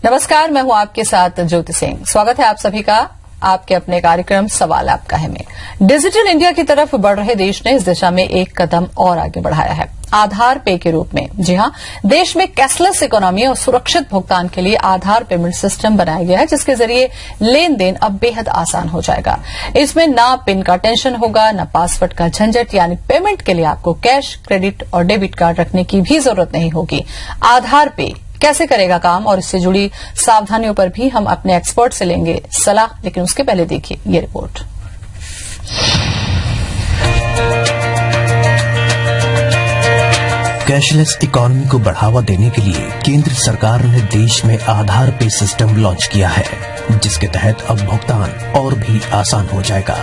नमस्कार, मैं हूं आपके साथ ज्योति सिंह। स्वागत है आप सभी का आपके अपने कार्यक्रम सवाल आपका है में। डिजिटल इंडिया की तरफ बढ़ रहे देश ने इस दिशा में एक कदम और आगे बढ़ाया है, आधार पे के रूप में। जी हां, देश में कैशलेस इकोनॉमी और सुरक्षित भुगतान के लिए आधार पेमेंट सिस्टम बनाया गया है, जिसके जरिए लेन देन अब बेहद आसान हो जाएगा। इसमें ना पिन का टेंशन होगा, न पासवर्ड का झंझट, यानी पेमेंट के लिए आपको कैश, क्रेडिट और डेबिट कार्ड रखने की भी जरूरत नहीं होगी। आधार पे कैसे करेगा काम और इससे जुड़ी सावधानियों पर भी हम अपने एक्सपर्ट से लेंगे सलाह, लेकिन उसके पहले देखिए ये रिपोर्ट। कैशलेस इकोनॉमी को बढ़ावा देने के लिए केंद्र सरकार ने देश में आधार पे सिस्टम लॉन्च किया है, जिसके तहत अब भुगतान और भी आसान हो जाएगा।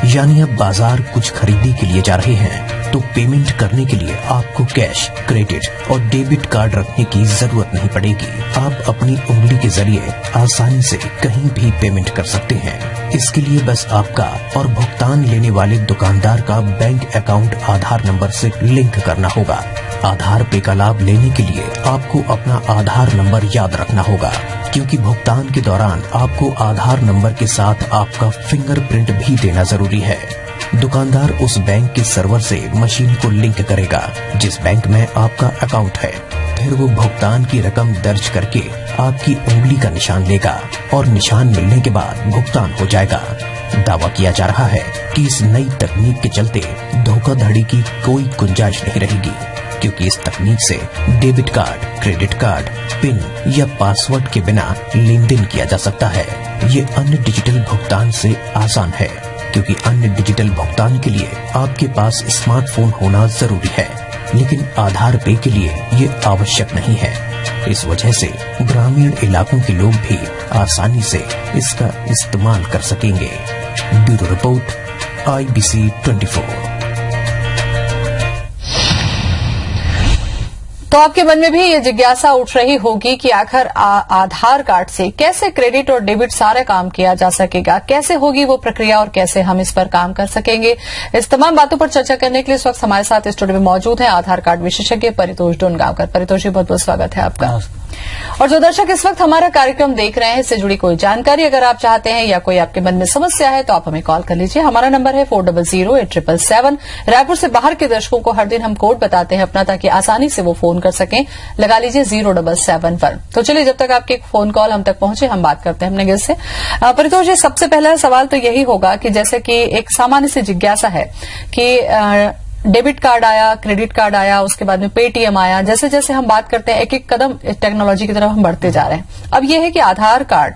यानी अब बाजार कुछ खरीदने के लिए जा रहे हैं तो पेमेंट करने के लिए आपको कैश, क्रेडिट और डेबिट कार्ड रखने की जरूरत नहीं पड़ेगी। आप अपनी उंगली के जरिए आसानी से कहीं भी पेमेंट कर सकते हैं। इसके लिए बस आपका और भुगतान लेने वाले दुकानदार का बैंक अकाउंट आधार नंबर से लिंक करना होगा। आधार पे का लाभ लेने के लिए आपको अपना आधार नंबर याद रखना होगा, क्योंकि भुगतान के दौरान आपको आधार नंबर के साथ आपका फिंगरप्रिंट भी देना जरूरी है। दुकानदार उस बैंक के सर्वर से मशीन को लिंक करेगा जिस बैंक में आपका अकाउंट है। फिर वो भुगतान की रकम दर्ज करके आपकी उंगली का निशान लेगा और निशान मिलने के बाद भुगतान हो जाएगा। दावा किया जा रहा है कि इस नई तकनीक के चलते धोखाधड़ी की कोई गुंजाइश नहीं रहेगी, क्योंकि इस तकनीक से debit card, credit card, pin या पासवर्ड के बिना लेन देन किया जा सकता है। ये अन्य डिजिटल भुगतान से आसान है, क्योंकि अन्य डिजिटल भुगतान के लिए आपके पास स्मार्टफोन होना जरूरी है, लेकिन आधार पे के लिए ये आवश्यक नहीं है। इस वजह से ग्रामीण इलाकों के लोग भी आसानी से इसका इस्तेमाल कर सकेंगे। Bureau report, IBC 24। तो आपके मन में भी ये जिज्ञासा उठ रही होगी कि आखिर आधार कार्ड से कैसे क्रेडिट और डेबिट सारे काम किया जा सकेगा, कैसे होगी वो प्रक्रिया और कैसे हम इस पर काम कर सकेंगे। इस तमाम बातों पर चर्चा करने के लिए इस वक्त हमारे साथ स्टूडियो में मौजूद हैं आधार कार्ड विशेषज्ञ परितोष डोनगांवकर। परितोष जी, बहुत बहुत स्वागत है आपका। और जो दर्शक इस वक्त हमारा कार्यक्रम देख रहे हैं, इससे जुड़ी कोई जानकारी अगर आप चाहते हैं या कोई आपके मन में समस्या है तो आप हमें कॉल कर लीजिए। हमारा नंबर है 40087777। रायपुर से बाहर के दर्शकों को हर दिन हम कोड बताते हैं अपना, ताकि आसानी से वो फोन कर सकें। लगा लीजिए 077 पर। तो चलिए, जब तक आपके फोन कॉल हम तक पहुंचे हम बात करते हैं अपने गेस्ट से। परितोष जी, सबसे पहला सवाल तो यही होगा कि जैसे कि एक सामान्य सी जिज्ञासा है कि डेबिट कार्ड आया, क्रेडिट कार्ड आया, उसके बाद में पेटीएम आया, जैसे जैसे हम बात करते हैं एक एक कदम टेक्नोलॉजी की तरफ हम बढ़ते जा रहे हैं। अब यह है कि आधार कार्ड,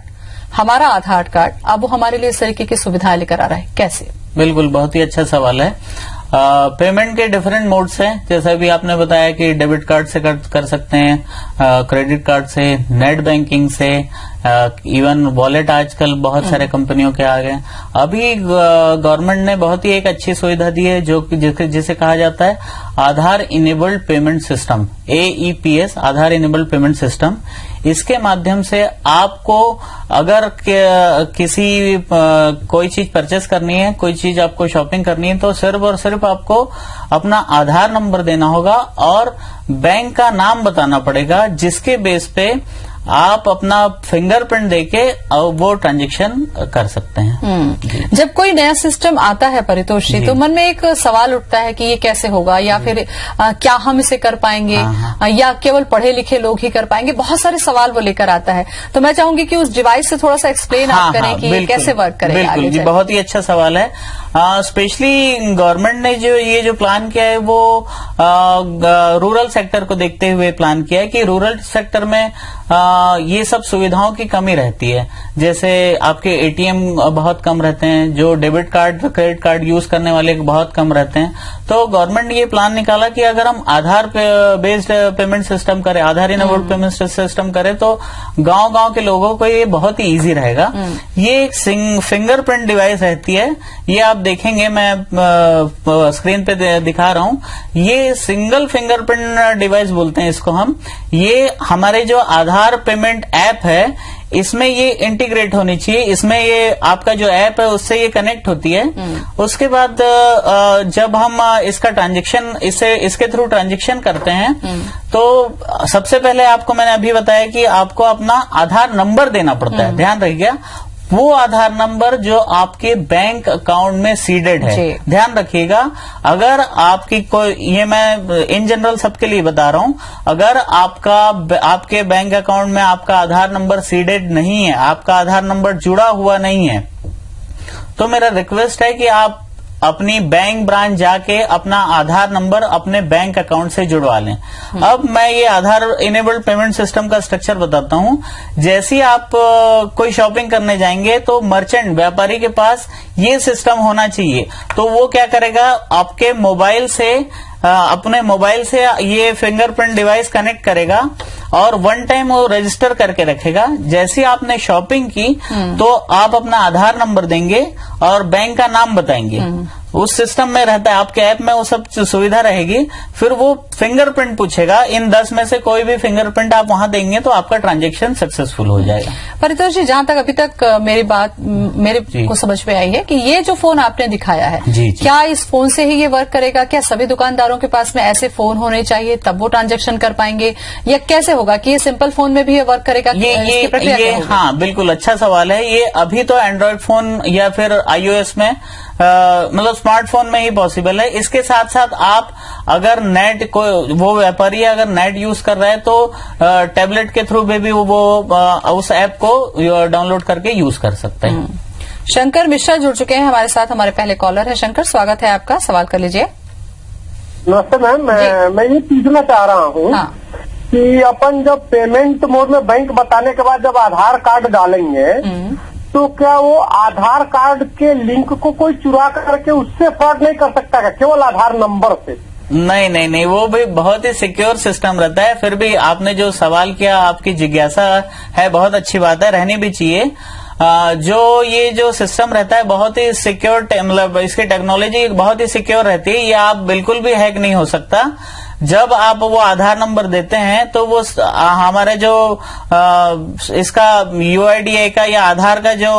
हमारा आधार कार्ड अब वो हमारे लिए इस तरीके की सुविधाएं लेकर आ रहा है, कैसे? बिल्कुल, बहुत ही अच्छा सवाल है। पेमेंट के डिफरेंट मोड्स हैं, जैसा भी आपने बताया कि डेबिट कार्ड से कर सकते हैं, क्रेडिट कार्ड से, नेट बैंकिंग से, इवन वॉलेट आजकल बहुत सारे कंपनियों के आ गए। अभी गवर्नमेंट ने बहुत ही एक अच्छी सुविधा दी है जो जिसे कहा जाता है आधार इनेबल्ड पेमेंट सिस्टम, AEPS, आधार इनेबल्ड पेमेंट सिस्टम। इसके माध्यम से आपको अगर कोई चीज परचेस करनी है, कोई चीज आपको शॉपिंग करनी है, तो सिर्फ और सिर्फ आपको अपना आधार नंबर देना होगा और बैंक का नाम बताना पड़ेगा, जिसके बेस पे आप अपना फिंगरप्रिंट देके वो ट्रांजैक्शन कर सकते हैं। जब कोई नया सिस्टम आता है परितोष जी, तो मन में एक सवाल उठता है कि ये कैसे होगा, या फिर क्या हम इसे कर पाएंगे, या केवल पढ़े लिखे लोग ही कर पाएंगे। बहुत सारे सवाल वो लेकर आता है। तो मैं चाहूंगी कि उस डिवाइस से थोड़ा सा एक्सप्लेन आप करें कि ये कैसे वर्क करेगा। बिल्कुल जी, बहुत ही अच्छा सवाल है। स्पेशली गवर्नमेंट ने ये जो प्लान किया है वो रूरल सेक्टर को देखते हुए प्लान किया है कि रूरल सेक्टर में ये सब सुविधाओं की कमी रहती है। जैसे आपके ATM बहुत कम रहते हैं, जो debit card, credit card use करने वाले बहुत कम रहते हैं। तो गवर्नमेंट ने ये प्लान निकाला कि अगर हम आधार बेस्ड पेमेंट सिस्टम करें, आधार इनेबल्ड पेमेंट सिस्टम करें, तो गांव-गांव के लोगों को ये बहुत ही इजी रहेगा। ये एक फिंगरप्रिंट डिवाइस रहती है, ये आप देखेंगे, मैं स्क्रीन पे दिखा रहा हूं। ये सिंगल फिंगरप्रिंट डिवाइस बोलते हैं इसको हम। ये हमारे जो आधार पेमेंट ऐप है, इसमें ये इंटीग्रेट होनी चाहिए, इसमें ये आपका जो ऐप है उससे ये कनेक्ट होती है। उसके बाद जब हम इसका ट्रांजेक्शन इसके थ्रू ट्रांजेक्शन करते हैं तो सबसे पहले आपको मैंने अभी बताया कि आपको अपना आधार नंबर देना पड़ता है, ध्यान रखिएगा। वो आधार नंबर जो आपके बैंक अकाउंट में सीडेड है, ध्यान रखिएगा। अगर आपकी कोई, ये मैं इन जनरल सबके लिए बता रहा हूं, अगर आपके बैंक अकाउंट में आपका आधार नंबर सीडेड नहीं है, आपका आधार नंबर जुड़ा हुआ नहीं है, तो मेरा रिक्वेस्ट है कि आप अपनी बैंक ब्रांच जाके अपना आधार नंबर अपने बैंक अकाउंट से जुड़वा लें। अब मैं ये आधार इनेबल्ड पेमेंट सिस्टम का स्ट्रक्चर बताता हूं। जैसे ही आप कोई शॉपिंग करने जाएंगे तो मर्चेंट, व्यापारी के पास ये सिस्टम होना चाहिए। तो वो क्या करेगा, आपके मोबाइल से अपने मोबाइल से ये फिंगरप्रिंट डिवाइस कनेक्ट करेगा और वन टाइम वो रजिस्टर करके रखेगा। जैसे आपने शॉपिंग की तो आप अपना आधार नंबर देंगे और बैंक का नाम बताएंगे। उस सिस्टम में रहता है, आपके ऐप में वो सब सुविधा रहेगी। फिर वो फिंगरप्रिंट पूछेगा, इन 10 में से कोई भी फिंगरप्रिंट आप वहां देंगे तो आपका ट्रांजैक्शन सक्सेसफुल हो जाएगा। परितोष जी, जहां तक अभी तक मेरे को समझ में आई है कि ये जो फोन आपने दिखाया है, क्या इस फोन से ही ये वर्क करेगा? क्या सभी दुकानदारों के पास में ऐसे फोन होने चाहिए तब वो ट्रांजैक्शन कर पाएंगे, या कैसे होगा कि ये सिंपल फोन में भी ये वर्क करेगा? ये हाँ, बिल्कुल अच्छा सवाल है। ये अभी तो एंड्रॉइड फोन या फिर iOS में मतलब स्मार्टफोन में ही पॉसिबल है। इसके साथ साथ आप अगर नेट को, वो व्यापारी अगर नेट यूज कर रहा है तो टैबलेट के थ्रू भी वो उस ऐप को डाउनलोड करके यूज कर सकते हैं। शंकर मिश्रा जुड़ चुके हैं हमारे साथ, हमारे पहले कॉलर है। शंकर, स्वागत है आपका, सवाल कर लीजिए। नमस्ते मैम, मैं ये पूछना चाह रहा हूँ कि अपन जब पेमेंट मोड में बैंक बताने के बाद जब आधार कार्ड डालेंगे तो क्या वो आधार कार्ड के लिंक को कोई चुरा करके उससे फ्रॉड नहीं कर सकता क्या, केवल आधार नंबर से? नहीं, वो भी बहुत ही सिक्योर सिस्टम रहता है। फिर भी आपने जो सवाल किया, आपकी जिज्ञासा है, बहुत अच्छी बात है, रहनी भी चाहिए। ये जो सिस्टम रहता है बहुत ही सिक्योर, मतलब इसकी टेक्नोलॉजी बहुत ही सिक्योर रहती है। ये आप बिल्कुल भी हैक नहीं हो सकता। जब आप वो आधार नंबर देते हैं तो वो हमारे जो इसका UIDAI का या आधार का जो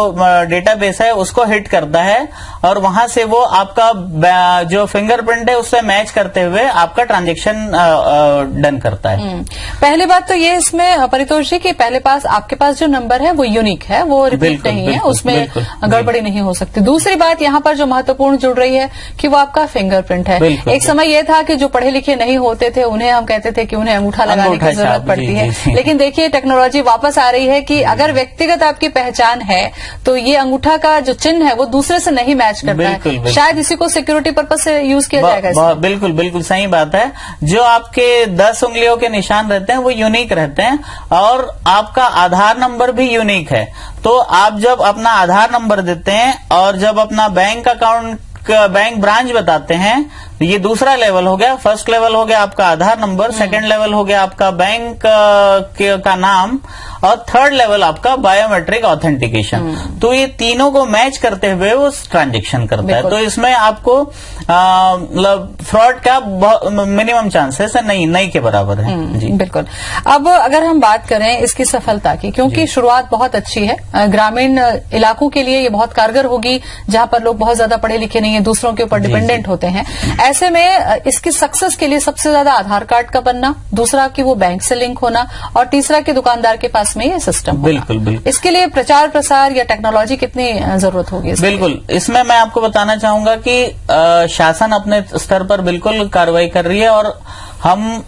डेटाबेस है उसको हिट करता है और वहां से वो आपका जो फिंगरप्रिंट है उससे मैच करते हुए आपका ट्रांजैक्शन डन करता है। पहली बात तो ये इसमें परितोष जी कि आपके पास जो नंबर है वो यूनिक है, वो रिपीट नहीं है, उसमें गड़बड़ी नहीं हो सकती। दूसरी बात यहाँ पर जो महत्वपूर्ण जुड़ रही है कि वो आपका फिंगरप्रिंट है। एक समय ये था कि जो पढ़े लिखे नहीं होते थे उन्हें हम कहते थे कि उन्हें अंगूठा लगाने की जरूरत पड़ती है, लेकिन देखिए टेक्नोलॉजी वापस आ रही है कि अगर व्यक्तिगत आपकी पहचान है तो ये अंगूठा का जो चिन्ह है वो दूसरे से नहीं मैच करता है। शायद इसी को सिक्योरिटी पर्पज से यूज किया जाएगा। बिल्कुल सही बात है। जो आपके 10 उंगलियों के निशान रहते हैं वो यूनिक रहते हैं और आपका आधार नंबर भी यूनिक है। तो आप जब अपना आधार नंबर देते हैं और जब अपना बैंक ब्रांच बताते हैं, ये दूसरा लेवल हो गया। फर्स्ट लेवल हो गया आपका आधार नंबर, सेकंड लेवल हो गया आपका बैंक का नाम और थर्ड लेवल आपका बायोमेट्रिक ऑथेंटिकेशन। तो ये तीनों को मैच करते हुए वो ट्रांजैक्शन करता है। तो इसमें आपको मतलब फ्रॉड का मिनिमम चांसेस है, नहीं के बराबर है। जी बिल्कुल। अब अगर हम बात करें इसकी सफलता की, क्योंकि शुरुआत बहुत अच्छी है, ग्रामीण इलाकों के लिए ये बहुत कारगर होगी जहां पर लोग बहुत ज्यादा पढ़े लिखे नहीं है, दूसरों के ऊपर डिपेंडेंट होते हैं। ऐसे में इसकी सक्सेस के लिए सबसे ज्यादा आधार कार्ड का बनना, दूसरा कि वो बैंक से लिंक होना और तीसरा कि दुकानदार के पास में ये सिस्टम होना। बिल्कुल। इसके लिए प्रचार प्रसार या टेक्नोलॉजी कितनी जरूरत होगी? बिल्कुल, इसमें मैं आपको बताना चाहूंगा कि शासन अपने स्तर पर बिल्कुल कार्रवाई कर रही है और हम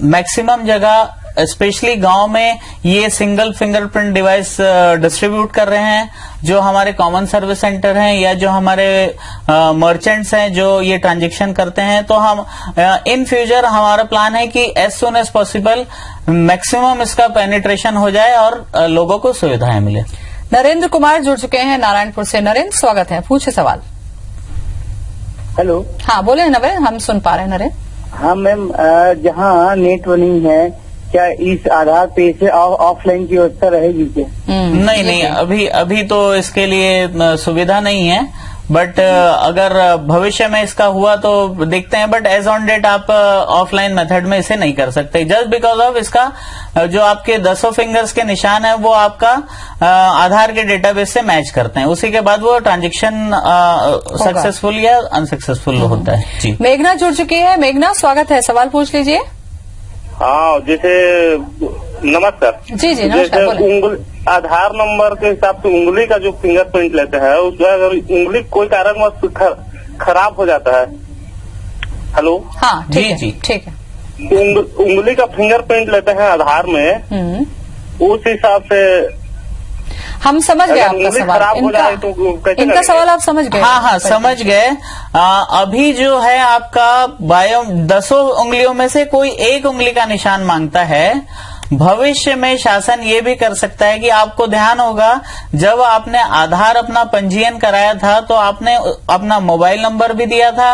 मैक्सिमम जगह स्पेशली गांव में ये सिंगल फिंगरप्रिंट डिवाइस डिस्ट्रीब्यूट कर रहे हैं। जो हमारे कॉमन सर्विस सेंटर हैं या जो हमारे मर्चेंट्स हैं जो ये ट्रांजैक्शन करते हैं, तो हम इन फ्यूचर हमारा प्लान है कि as soon as possible maximum इसका पेनिट्रेशन हो जाए और लोगों को सुविधाएं मिले। नरेंद्र कुमार जुड़ चुके हैं नारायणपुर से। नरेंद्र, स्वागत है, पूछे सवाल। हेलो। हाँ बोले नरेंद्र, हम सुन पा रहे हैं। नरेंद्र, हाँ मैम, जहाँ नेट रनिंग है क्या इस आधार पे से ऑफलाइन की व्यवस्था रहेगी क्या? नहीं, अभी तो इसके लिए सुविधा नहीं है। बट अगर भविष्य में इसका हुआ तो देखते हैं, बट एज ऑन डेट आप ऑफलाइन मेथड में इसे नहीं कर सकते, जस्ट बिकॉज ऑफ इसका जो आपके 10 फिंगर्स के निशान है वो आपका आधार के डेटाबेस से मैच करते हैं, उसी के बाद वो ट्रांजेक्शन सक्सेसफुल या अनसक्सेसफुल होता है। जी, मेघना जुड़ चुकी है। मेघना, स्वागत है, सवाल पूछ लीजिए। हाँ, जैसे नमस्कार। जी जी, नमस्कार, बोले। आधार नंबर के हिसाब से उंगली का जो फिंगरप्रिंट लेते हैं, उसमें अगर उंगली कोई कारणवश खराब हो जाता है। हेलो, हाँ जी जी, ठीक है। उंगली का फिंगरप्रिंट लेते हैं आधार में, उस हिसाब से हम समझ गए आपका सवाल। इनका सवाल आप समझ गए? हाँ, समझ गए। अभी जो है आपका बायो 10 उंगलियों में से कोई एक उंगली का निशान मांगता है। भविष्य में शासन ये भी कर सकता है कि आपको ध्यान होगा, जब आपने आधार अपना पंजीयन कराया था तो आपने अपना मोबाइल नंबर भी दिया था।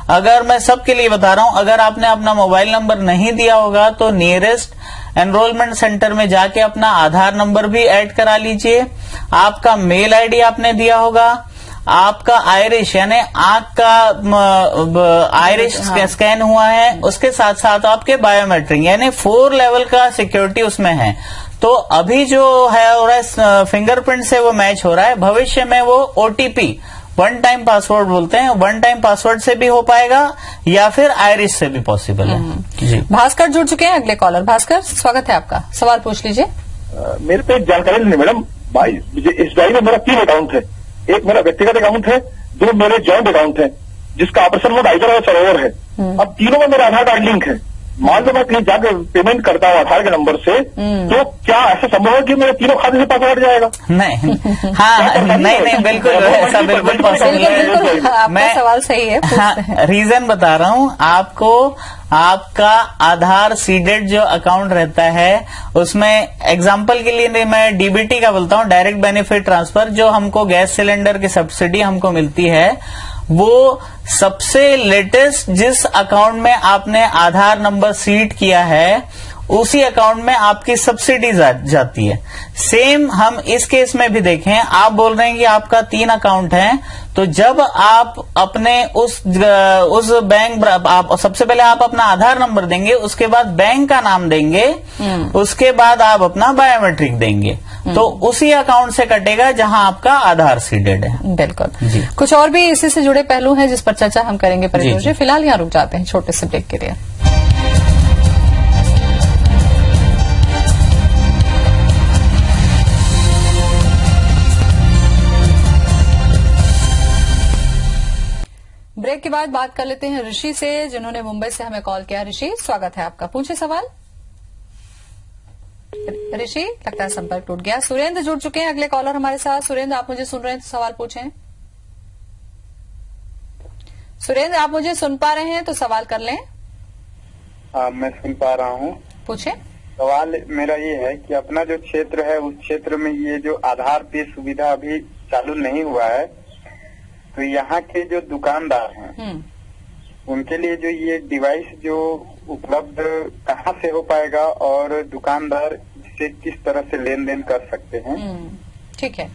अगर मैं सबके लिए बता रहा हूं, अगर आपने अपना मोबाइल नंबर नहीं दिया होगा तो नियरेस्ट एनरोलमेंट सेंटर में जाके अपना आधार नंबर भी ऐड करा लीजिए। आपका मेल आईडी आपने दिया होगा, आपका आइरिश यानी आंख का आइरिश स्कैन हुआ है, उसके साथ साथ आपके बायोमेट्रिक यानी 4 लेवल का सिक्योरिटी उसमें है। तो अभी जो है हो रहा है फिंगरप्रिंट से वो मैच हो रहा है। भविष्य में वो OTP, वन टाइम पासवर्ड बोलते हैं, वन टाइम पासवर्ड से भी हो पाएगा या फिर आइरिश से भी पॉसिबल है। जी, भास्कर जुड़ चुके हैं, अगले कॉलर। भास्कर, स्वागत है आपका, सवाल पूछ लीजिए। मेरे पे एक जानकारी नहीं मैडम। भाई, इस डायरी में मेरा 3 अकाउंट है। एक मेरा व्यक्तिगत अकाउंट है, 2 मेरे जॉइंट अकाउंट है, जिसका ऑपरेशन मोड आइजर और सरोवर है। अब तीनों में मेरा आधार कार्ड लिंक है। मान लो मैं कहीं जाकर पेमेंट करता हूँ आधार के नंबर से, तो क्या ऐसा संभव है कि मेरे तीनों खाते से पैसा हट जाएगा? नहीं, हाँ, नहीं, बिल्कुल ऐसा बिल्कुल पॉसिबल है। आपका सवाल सही है। हाँ, रीजन बता रहा हूँ आपको। आपका आधार सीडेड जो अकाउंट रहता है उसमें एग्जाम्पल के लिए मैं DBT का बोलता हूँ, डायरेक्ट बेनिफिट ट्रांसफर, जो हमको गैस सिलेंडर की सब्सिडी हमको मिलती है, वो सबसे लेटेस्ट जिस अकाउंट में आपने आधार नंबर सीड किया है उसी अकाउंट में आपकी सब्सिडी जाती है। सेम हम इस केस में भी देखें, आप बोल रहे हैं कि आपका 3 अकाउंट है, तो जब आप अपने उस बैंक, आप सबसे पहले आप अपना आधार नंबर देंगे, उसके बाद बैंक का नाम देंगे, उसके बाद आप अपना बायोमेट्रिक देंगे, तो उसी अकाउंट से कटेगा जहां आपका आधार सीडेड है। बिल्कुल जी। कुछ और भी इसी से जुड़े पहलू हैं जिस पर चर्चा हम करेंगे परितोष जी। फिलहाल यहाँ रुक जाते हैं छोटे से ब्रेक के लिए। ब्रेक के बाद बात कर लेते हैं ऋषि से, जिन्होंने मुंबई से हमें कॉल किया। ऋषि, स्वागत है आपका, पूछे सवाल। ऋषि, लगता है संपर्क टूट गया। सुरेंद्र जुड़ चुके हैं, अगले कॉलर हमारे साथ। सुरेंद्र, आप मुझे सुन रहे हैं तो सवाल पूछें। सुरेंद्र, आप मुझे सुन पा रहे हैं तो सवाल कर लें। हाँ, मैं सुन पा रहा हूँ। पूछे। सवाल मेरा ये है कि अपना जो क्षेत्र है उस क्षेत्र में ये जो आधार पे सुविधा अभी चालू नहीं हुआ है, तो यहाँ के जो दुकानदार हैं उनके लिए जो ये डिवाइस जो उपलब्ध कहाँ से हो पाएगा और दुकानदार इससे किस तरह से लेन देन कर सकते हैं? ठीक है।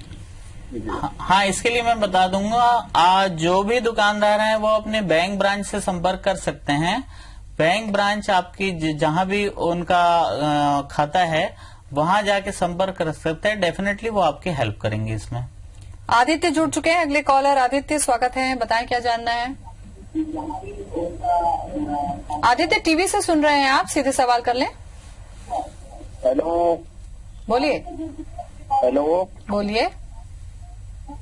हाँ, इसके लिए मैं बता दूंगा, जो भी दुकानदार हैं वो अपने बैंक ब्रांच से संपर्क कर सकते हैं। बैंक ब्रांच आपकी जहां भी उनका खाता है वहां जाके संपर्क कर सकते हैं। डेफिनेटली वो आपकी हेल्प करेंगे इसमें। आदित्य जुड़ चुके हैं, अगले कॉलर। आदित्य, स्वागत है, बताएं क्या जानना है। आदित्य, टीवी से सुन रहे हैं आप, सीधे सवाल कर लें। हेलो, बोलिए। हेलो, बोलिए।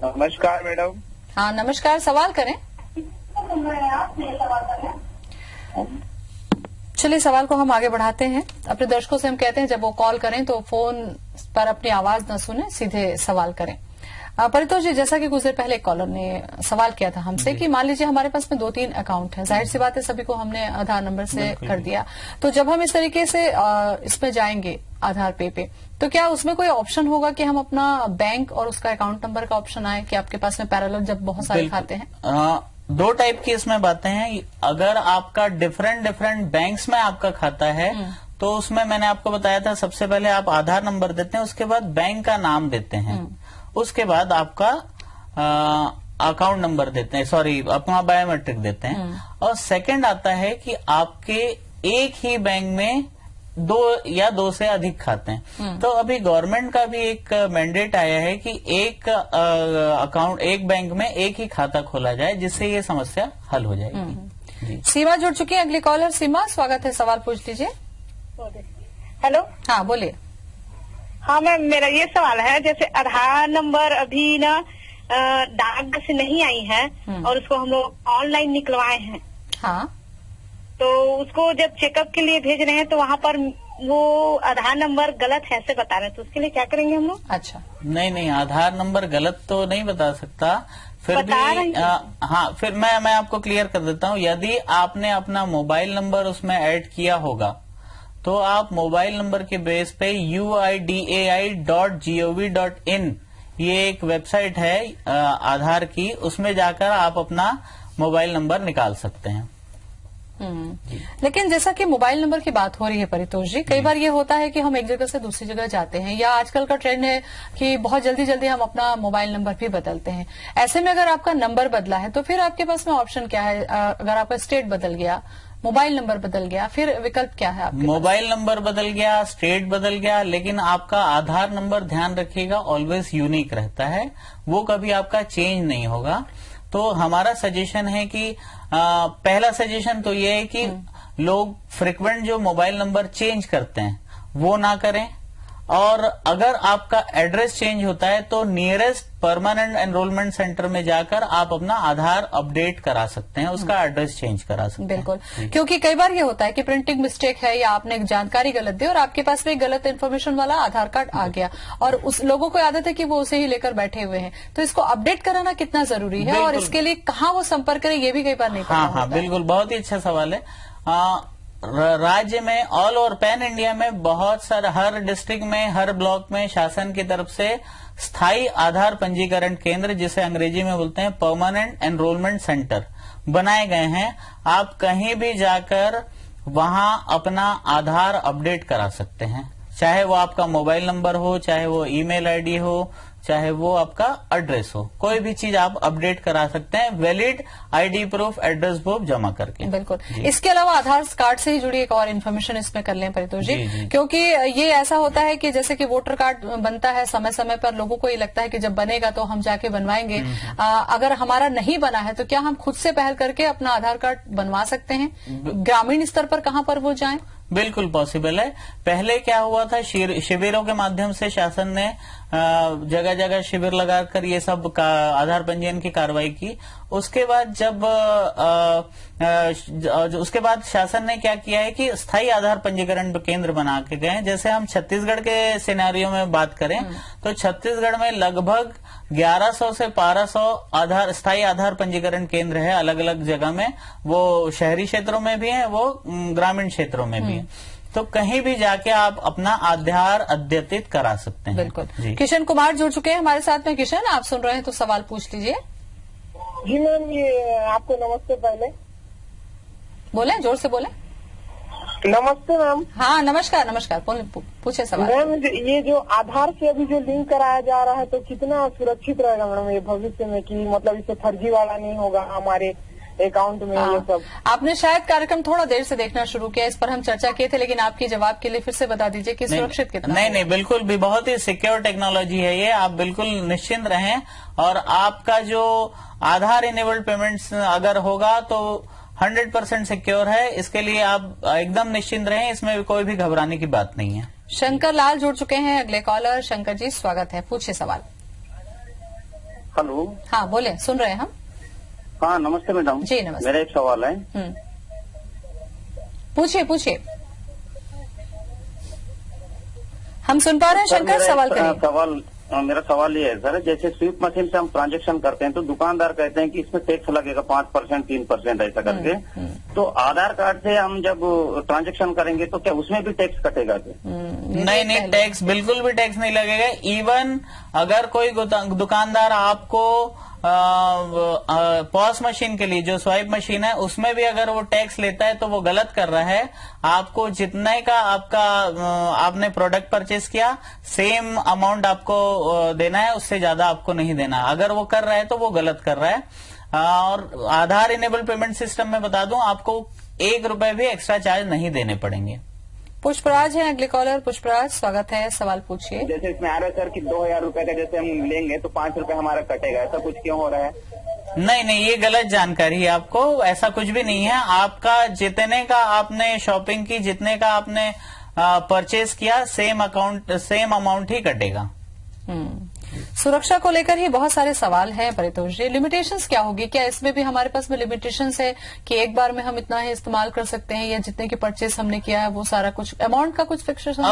नमस्कार मैडम। हाँ, नमस्कार, सवाल करें। चलिए, सवाल को हम आगे बढ़ाते हैं। अपने दर्शकों से हम कहते हैं जब वो कॉल करें तो फोन पर अपनी आवाज न सुने, सीधे सवाल करें। परितोष जी, जैसा कि कुछ देर पहले एक कॉलर ने सवाल किया था हमसे कि मान लीजिए हमारे पास में 2-3 अकाउंट है, जाहिर सी बात है सभी को हमने आधार नंबर से कर दिया, तो जब हम इस तरीके से इसमें जाएंगे आधार पे तो क्या उसमें कोई ऑप्शन होगा कि हम अपना बैंक और उसका अकाउंट नंबर का ऑप्शन आए कि आपके पास में पैरेलल जब बहुत सारे खाते हैं? 2 टाइप की इसमें बातें हैं। अगर आपका डिफरेंट बैंक्स में आपका खाता है तो उसमें मैंने आपको बताया था, सबसे पहले आप आधार नंबर देते हैं, उसके बाद बैंक का नाम देते हैं, उसके बाद आपका अकाउंट नंबर देते हैं, सॉरी अपना बायोमेट्रिक देते हैं, और सेकंड आता है कि आपके एक ही बैंक में दो से अधिक खाते हैं। तो अभी गवर्नमेंट का भी एक मैंडेट आया है कि एक अकाउंट, एक बैंक में एक ही खाता खोला जाए, जिससे ये समस्या हल हो जाएगी। जी। सीमा जुड़ चुकी है, अगली कॉलर। सीमा, स्वागत है, सवाल पूछ लीजिए। हेलो। हाँ, बोलिए। हाँ मैम, मेरा ये सवाल है, जैसे आधार नंबर अभी ना डाक से नहीं आई है और उसको हम लोग ऑनलाइन निकलवाए हैं। हाँ, तो उसको जब चेकअप के लिए भेज रहे हैं तो वहाँ पर वो आधार नंबर गलत है ऐसे बता रहे हैं, तो उसके लिए क्या करेंगे हम लोग? अच्छा। नहीं, आधार नंबर गलत तो नहीं बता सकता, फिर बता भी हाँ, फिर मैं आपको क्लियर कर देता हूँ। यदि आपने अपना मोबाइल नंबर उसमें ऐड किया होगा तो आप मोबाइल नंबर के बेस पे uidai.gov.in ये एक वेबसाइट है आधार की, उसमें जाकर आप अपना मोबाइल नंबर निकाल सकते हैं। लेकिन जैसा कि मोबाइल नंबर की बात हो रही है परितोष जी, कई बार ये होता है कि हम एक जगह से दूसरी जगह जाते हैं, या आजकल का ट्रेंड है कि बहुत जल्दी जल्दी हम अपना मोबाइल नंबर भी बदलते हैं। ऐसे में अगर आपका नंबर बदला है तो फिर आपके पास में ऑप्शन क्या है? अगर आपका स्टेट बदल गया, मोबाइल नंबर बदल गया, फिर विकल्प क्या है आपके? मोबाइल नंबर बदल गया, स्टेट बदल गया, लेकिन आपका आधार नंबर, ध्यान रखिएगा, ऑलवेज यूनिक रहता है, वो कभी आपका चेंज नहीं होगा। तो हमारा सजेशन है कि पहला सजेशन तो ये है कि लोग फ्रिक्वेंट जो मोबाइल नंबर चेंज करते हैं वो ना करें, और अगर आपका एड्रेस चेंज होता है तो नियरेस्ट परमानेंट एनरोलमेंट सेंटर में जाकर आप अपना आधार अपडेट करा सकते हैं, उसका एड्रेस चेंज करा सकते हैं। बिल्कुल, क्योंकि कई बार ये होता है कि प्रिंटिंग मिस्टेक है या आपने एक जानकारी गलत दी और आपके पास में गलत इन्फॉर्मेशन वाला आधार कार्ड आ गया, और उस लोगों को आदत है कि वो उसे ही लेकर बैठे हुए हैं। तो इसको अपडेट कराना कितना जरूरी है और इसके लिए कहाँ वो संपर्क करें, ये भी कई बार नहीं पता होता है। बिल्कुल, बहुत ही अच्छा सवाल है। राज्य में, ऑल ओवर पैन इंडिया में बहुत सारे, हर डिस्ट्रिक्ट में, हर ब्लॉक में शासन की तरफ से स्थायी आधार पंजीकरण केंद्र, जिसे अंग्रेजी में बोलते हैं परमानेंट एनरोलमेंट सेंटर, बनाए गए हैं। आप कहीं भी जाकर वहां अपना आधार अपडेट करा सकते हैं, चाहे वो आपका मोबाइल नंबर हो, चाहे वो ईमेल आईडी हो, चाहे वो आपका एड्रेस हो, कोई भी चीज आप अपडेट करा सकते हैं valid ID proof, address proof जमा करके। बिल्कुल। इसके अलावा आधार कार्ड से ही जुड़ी एक और इन्फॉर्मेशन इसमें कर लें परितोष जी, क्योंकि ये ऐसा होता है कि जैसे कि वोटर कार्ड बनता है समय समय पर, लोगों को ये लगता है कि जब बनेगा तो हम जाके बनवाएंगे। अगर हमारा नहीं बना है तो क्या हम खुद से पहल करके अपना आधार कार्ड बनवा सकते हैं? ग्रामीण स्तर पर कहाँ पर वो जाएं? बिल्कुल पॉसिबल है। पहले क्या हुआ था, शिविरों के माध्यम से शासन ने जगह जगह शिविर लगाकर ये सब आधार पंजीयन की कार्रवाई की। उसके बाद शासन ने क्या किया है कि स्थायी आधार पंजीकरण केंद्र बना के गए। जैसे हम छत्तीसगढ़ के सिनेरियो में बात करें तो छत्तीसगढ़ में लगभग 1100 से 1200 स्थायी आधार पंजीकरण केंद्र है अलग अलग जगह में। वो शहरी क्षेत्रों में भी है, वो ग्रामीण क्षेत्रों में भी है। तो कहीं भी जाके आप अपना आधार अद्यतित करा सकते हैं। बिल्कुल। किशन कुमार जुड़ चुके हैं हमारे साथ में। किशन, आप सुन रहे हैं तो सवाल पूछ लीजिए। जी मैम, ये आपको नमस्ते। पहले बोले, जोर से बोले। नमस्ते मैम। हाँ, नमस्कार नमस्कार, पूछे सवाल। मैम, ये जो आधार से अभी जो लिंक कराया जा रहा है तो कितना सुरक्षित रहेगा मैडम ये भविष्य में, कि मतलब इससे फर्जी वाला नहीं होगा हमारे अकाउंट में? ये सब आपने शायद कार्यक्रम थोड़ा देर से देखना शुरू किया, इस पर हम चर्चा किए थे, लेकिन आपके जवाब के लिए फिर से बता दीजिए कि सुरक्षित कितना? नहीं, बिल्कुल भी, बहुत ही सिक्योर टेक्नोलॉजी है ये, आप बिल्कुल निश्चिंत रहें। और आपका जो आधार इनेबल्ड पेमेंट्स अगर होगा तो 100% सिक्योर है, इसके लिए आप एकदम निश्चिंत रहें, इसमें कोई भी घबराने की बात नहीं है। शंकर लाल जुड़ चुके हैं, अगले कॉलर। शंकर जी, स्वागत है, पूछिए सवाल। हेलो। हाँ, बोले, सुन रहे हैं हम। हाँ, नमस्ते मैडम जी नमस्ते। मेरा एक सवाल है। पूछिए। हम सुन पा रहे हैं शंकर, सवाल करिए। मेरा सवाल ये है सर, जैसे स्वीप मशीन से हम ट्रांजैक्शन करते हैं तो दुकानदार कहते हैं कि इसमें टैक्स लगेगा 5%, 3% ऐसा करके। तो आधार कार्ड से हम जब ट्रांजैक्शन करेंगे तो क्या उसमें भी टैक्स कटेगा क्या? नहीं, टैक्स बिल्कुल भी टैक्स नहीं लगेगा। इवन अगर कोई दुकानदार आपको पॉस मशीन के लिए जो स्वाइप मशीन है उसमें भी अगर वो टैक्स लेता है तो वो गलत कर रहा है। आपको जितने का आपने प्रोडक्ट परचेस किया सेम अमाउंट आपको देना है, उससे ज्यादा आपको नहीं देना। अगर वो कर रहा है तो वो गलत कर रहा है। और आधार इनेबल पेमेंट सिस्टम में बता दूं, आपको ₹1 भी एक्स्ट्रा चार्ज नहीं देने पड़ेंगे। पुष्पराज है अगले कॉलर। पुष्पराज, स्वागत है, सवाल पूछिए। जैसे इसमें आ रहा है सर कि 2000 रुपए का जैसे हम लेंगे तो ₹5 हमारा कटेगा, ऐसा कुछ क्यों हो रहा है? नहीं, ये गलत जानकारी है। आपको ऐसा कुछ भी नहीं है। आपका जितने का आपने शॉपिंग की, जितने का आपने परचेज किया, सेम अमाउंट ही कटेगा। सुरक्षा को लेकर ही बहुत सारे सवाल हैं परितोष जी। लिमिटेशंस क्या होगी? क्या इसमें भी हमारे पास में लिमिटेशंस है कि एक बार में हम इतना ही इस्तेमाल कर सकते हैं, या जितने की परचेज हमने किया है वो सारा कुछ अमाउंट का कुछ फिक्सेशन?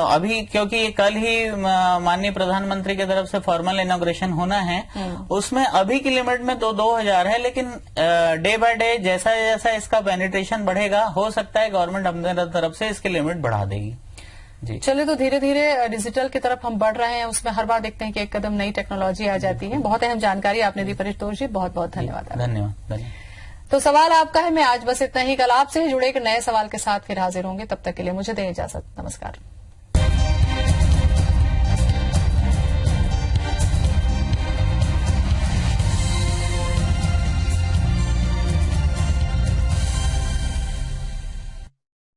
अभी क्योंकि ये कल ही माननीय प्रधानमंत्री की तरफ से फॉर्मल इनॉग्रेशन होना है, उसमें अभी की लिमिट में तो 2000 है, लेकिन डे बाय डे जैसा जैसा इसका पेनिट्रेशन बढ़ेगा, हो सकता है गवर्नमेंट अपने तरफ से इसकी लिमिट बढ़ा देगी। जी, चलिए, तो धीरे धीरे डिजिटल की तरफ हम बढ़ रहे हैं। उसमें हर बार देखते हैं कि एक कदम नई टेक्नोलॉजी आ जाती है। बहुत अहम जानकारी आपने दी परितोष जी, बहुत बहुत धन्यवाद। धन्यवाद। तो सवाल आपका है, मैं आज बस इतना ही। कल आपसे ही जुड़े एक नए सवाल के साथ फिर हाजिर होंगे। तब तक के लिए मुझे दें इजाजत। नमस्कार।